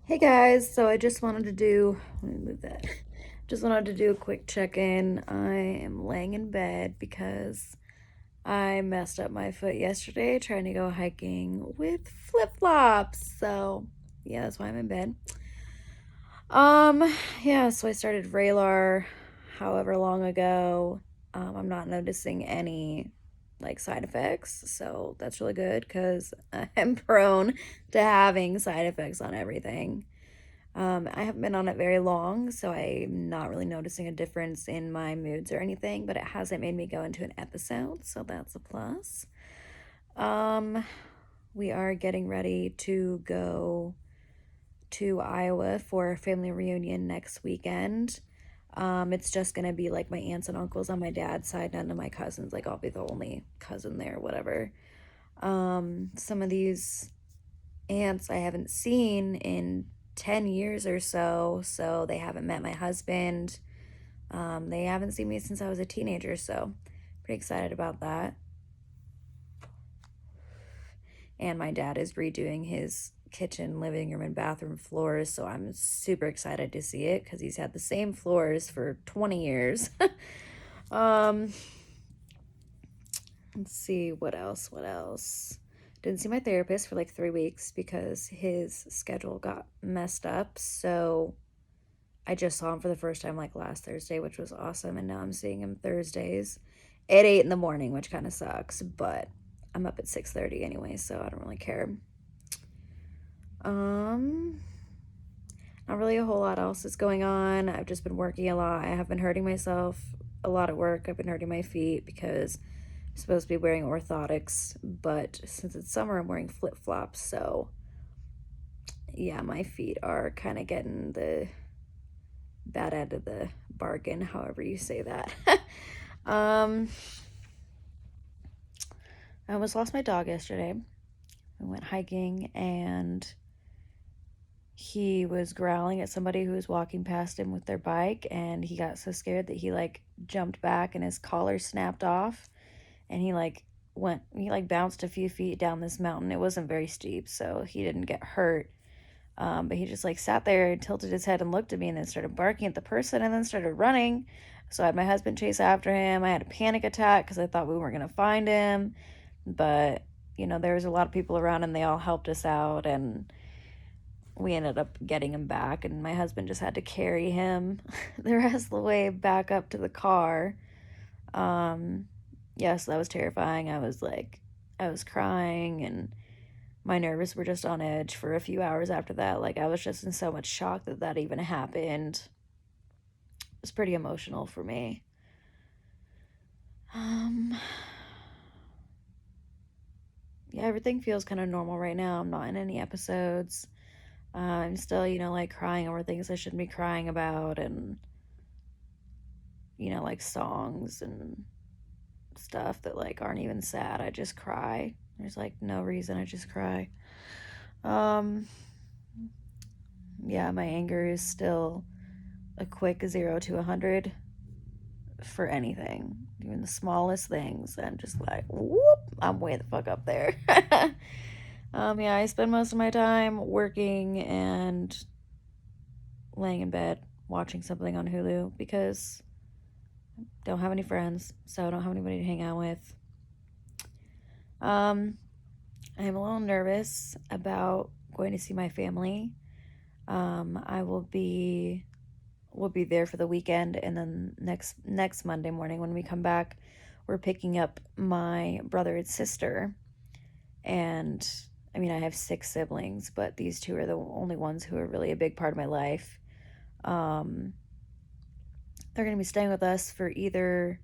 Hey guys, so I just wanted to let me move that. Just wanted to do a quick check-in. I am laying in bed because I messed up my foot yesterday trying to go hiking with flip-flops. So, yeah, that's why I'm in bed. Um, yeah, so I started Vraylar however long ago. I'm not noticing any like side effects, so that's really good because I'm prone to having side effects on everything. I haven't been on it very long, so I'm not really noticing a difference in my moods or anything, but it hasn't made me go into an episode, so that's a plus. Um, we are getting ready to go to Iowa for a family reunion next weekend. It's just gonna be like my aunts and uncles on my dad's side, none of my cousins. Like I'll be the only cousin there, whatever. Some of these aunts I haven't seen in 10 years or so, so they haven't met my husband. They haven't seen me since I was a teenager, so pretty excited about that. And my dad is redoing his kitchen, living room, and bathroom floors, so I'm super excited to see it because he's had the same floors for 20 years. um, let's see what else. What else? Didn't see my therapist for like 3 weeks because his schedule got messed up. So I just saw him for the first time like last Thursday, which was awesome. And now I'm seeing him Thursdays at 8 in the morning, which kind of sucks. But I'm up at 6:30 anyway, so I don't really care. Um, Not really a whole lot else is going on. I've just been working a lot. I have been hurting myself a lot at work. I've been hurting my feet because I'm supposed to be wearing orthotics, but since it's summer, I'm wearing flip flops. So, yeah, my feet are kind of getting the bad end of the bargain, however you say that. um, I almost lost my dog yesterday. I went hiking and he was growling at somebody who was walking past him with their bike, and he got so scared that he like jumped back and his collar snapped off, and he like bounced a few feet down this mountain. It wasn't very steep, so he didn't get hurt. But he just like sat there and tilted his head and looked at me and then started barking at the person and then started running. So I had my husband chase after him. I had a panic attack because I thought we weren't going to find him. But, there was a lot of people around and they all helped us out. And we ended up getting him back. And my husband just had to carry him the rest of the way back up to the car. Um, yes, that was terrifying. I was crying and my nerves were just on edge for a few hours after that. Like, I was just in so much shock that that even happened. It was pretty emotional for me. Um, yeah, everything feels kind of normal right now. I'm not in any episodes. I'm still, like crying over things I shouldn't be crying about, and, like songs and stuff that, like, aren't even sad. I just cry. There's, like, no reason. I just cry. Um, yeah, my anger is still a quick 0 to 100 for anything, even the smallest things. I'm just like, whoop, I'm way the fuck up there. Yeah, I spend most of my time working and laying in bed watching something on Hulu because I don't have any friends, so I don't have anybody to hang out with. Um, I'm a little nervous about going to see my family. I will be there for the weekend, and then next Monday morning when we come back, we're picking up my brother and sister. And I mean, I have 6 siblings, but these two are the only ones who are really a big part of my life. Um, they're going to be staying with us for either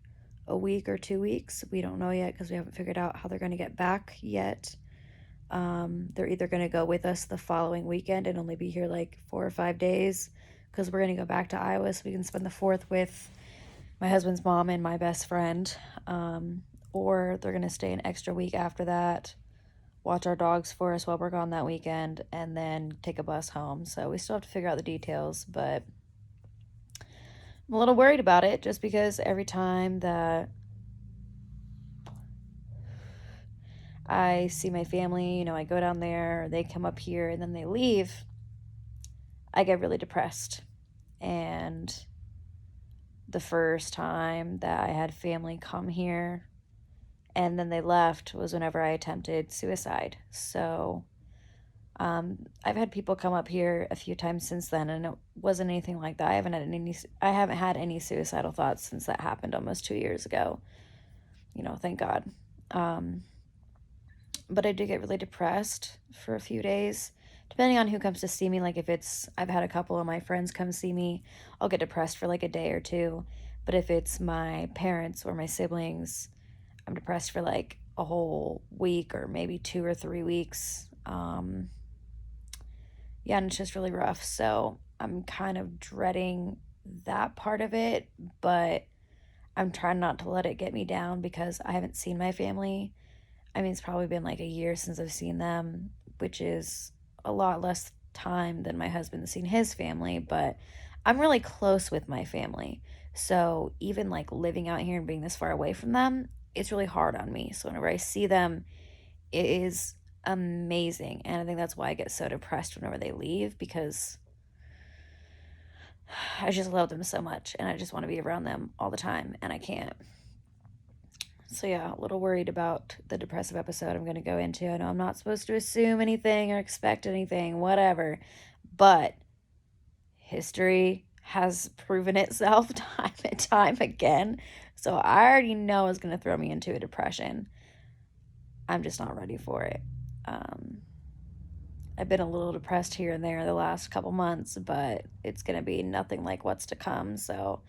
a week or 2 weeks. We don't know yet because we haven't figured out how they're going to get back yet. They're either going to go with us the following weekend and only be here like 4 or 5 days because we're going to go back to Iowa so we can spend the 4th with my husband's mom and my best friend. Or they're going to stay an extra week after that, watch our dogs for us while we're gone that weekend, and then take a bus home. So we still have to figure out the details, but I'm a little worried about it just because every time that I see my family, I go down there, they come up here, and then they leave. I get really depressed. And the first time that I had family come here and then they left was whenever I attempted suicide. So I've had people come up here a few times since then, and it wasn't anything like that. I haven't had any suicidal thoughts since that happened almost 2 years ago. Thank God. Um, but I do get really depressed for a few days, depending on who comes to see me. Like I've had a couple of my friends come see me, I'll get depressed for like a day or two. But if it's my parents or my siblings, I'm depressed for like a whole week or maybe 2 or 3 weeks. Yeah, and it's just really rough. So I'm kind of dreading that part of it, but I'm trying not to let it get me down because I haven't seen my family. I mean, it's probably been like a year since I've seen them, which is a lot less time than my husband's seen his family, but I'm really close with my family. So even like living out here and being this far away from them, it's really hard on me. So whenever I see them, it is amazing. And I think that's why I get so depressed whenever they leave, because I just love them so much and I just want to be around them all the time and I can't. So yeah, a little worried about the depressive episode I'm going to go into. I know I'm not supposed to assume anything or expect anything, whatever, but history has proven itself time and time again. So I already know it's going to throw me into a depression. I'm just not ready for it. I've been a little depressed here and there the last couple months, but it's going to be nothing like what's to come. So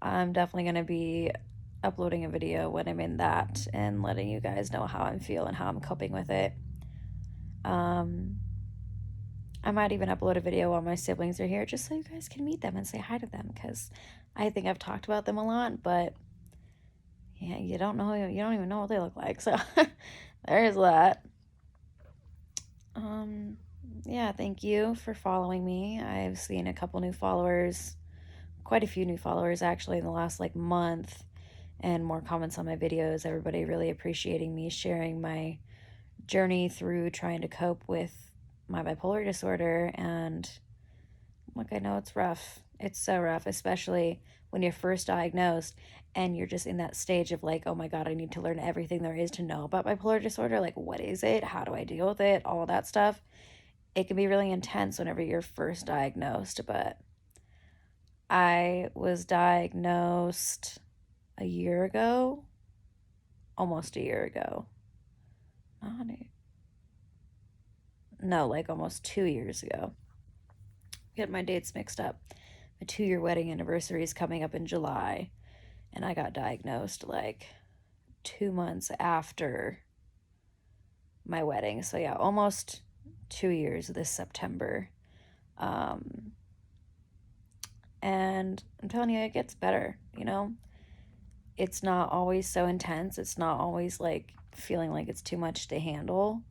I'm definitely going to be uploading a video when I'm in that and letting you guys know how I'm feeling, how I'm coping with it. I might even upload a video while my siblings are here just so you guys can meet them and say hi to them, because I think I've talked about them a lot, but yeah, you don't even know what they look like. So there's that. Yeah, thank you for following me. I've seen a couple new followers, quite a few new followers actually in the last like month, and more comments on my videos. Everybody really appreciating me sharing my journey through trying to cope with my bipolar disorder. And look, I know it's rough. It's so rough, especially when you're first diagnosed and you're just in that stage of like, oh my God, I need to learn everything there is to know about bipolar disorder. Like, what is it? How do I deal with it? All of that stuff. It can be really intense whenever you're first diagnosed, but I was diagnosed a year ago, almost a year ago. No, like almost 2 years ago. Get my dates mixed up. My 2-year wedding anniversary is coming up in July, and I got diagnosed like 2 months after my wedding. So yeah, almost 2 years this September. And I'm telling you, it gets better, It's not always so intense. It's not always like feeling like it's too much to handle.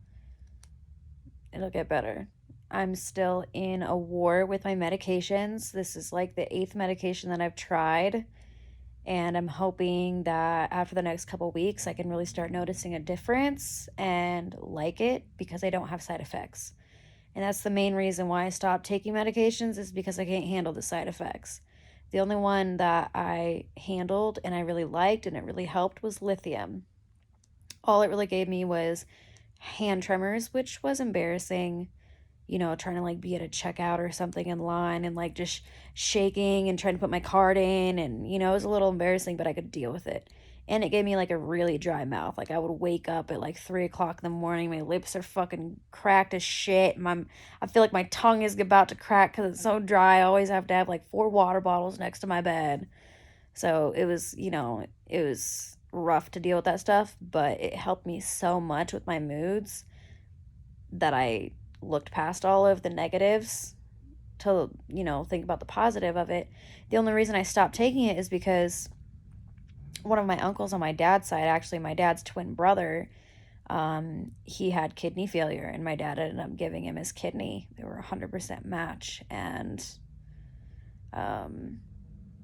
It'll get better. I'm still in a war with my medications. This is like the 8th medication that I've tried. And I'm hoping that after the next couple weeks, I can really start noticing a difference and like it, because I don't have side effects. And that's the main reason why I stopped taking medications, is because I can't handle the side effects. The only one that I handled and I really liked and it really helped was lithium. All it really gave me was hand tremors, which was embarrassing, trying to like be at a checkout or something in line and like just shaking and trying to put my card in. And, it was a little embarrassing, but I could deal with it. And it gave me like a really dry mouth. Like I would wake up at like 3 o'clock in the morning. My lips are fucking cracked as shit. I feel like my tongue is about to crack because it's so dry. I always have to have like 4 water bottles next to my bed. So it was, it was rough to deal with that stuff, but it helped me so much with my moods that I looked past all of the negatives to, think about the positive of it. The only reason I stopped taking it is because one of my uncles on my dad's side, actually my dad's twin brother, he had kidney failure, and my dad ended up giving him his kidney. They were 100% match, and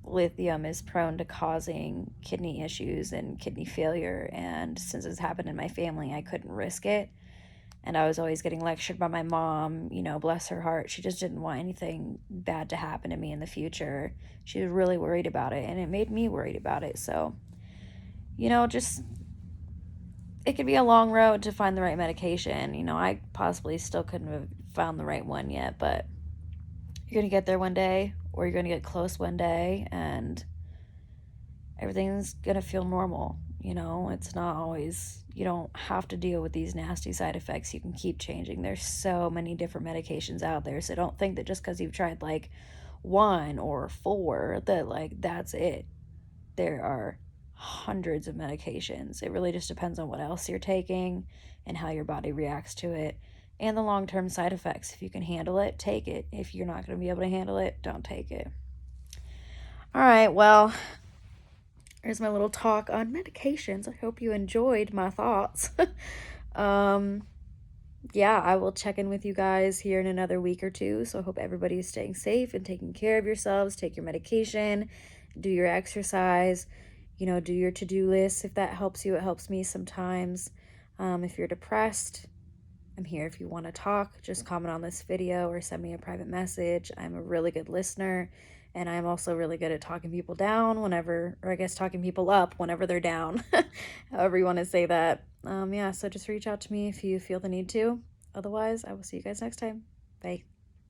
lithium is prone to causing kidney issues and kidney failure, and since it's happened in my family, I couldn't risk it. And I was always getting lectured by my mom, bless her heart. She just didn't want anything bad to happen to me in the future. She was really worried about it, and it made me worried about it. So, just it could be a long road to find the right medication. I possibly still couldn't have found the right one yet, but you're going to get there one day, or you're going to get close one day, and everything's going to feel normal. It's not always, you don't have to deal with these nasty side effects. You can keep changing. There's so many different medications out there. So don't think that just because you've tried like 1 or 4 that like that's it. There are hundreds of medications. It really just depends on what else you're taking and how your body reacts to it and the long-term side effects. If you can handle it, take it. If you're not going to be able to handle it, don't take it. All right, well, there's my little talk on medications. I hope you enjoyed my thoughts. Yeah, I will check in with you guys here in another week or two. So I hope everybody is staying safe and taking care of yourselves. Take your medication, do your exercise, do your to-do list if that helps you. It helps me sometimes. If you're depressed, I'm here if you want to talk. Just comment on this video or send me a private message. I'm a really good listener, and I'm also really good at talking people down whenever, or I guess talking people up whenever they're down, however you want to say that. Yeah, so just reach out to me if you feel the need to. Otherwise, I will see you guys next time. Bye.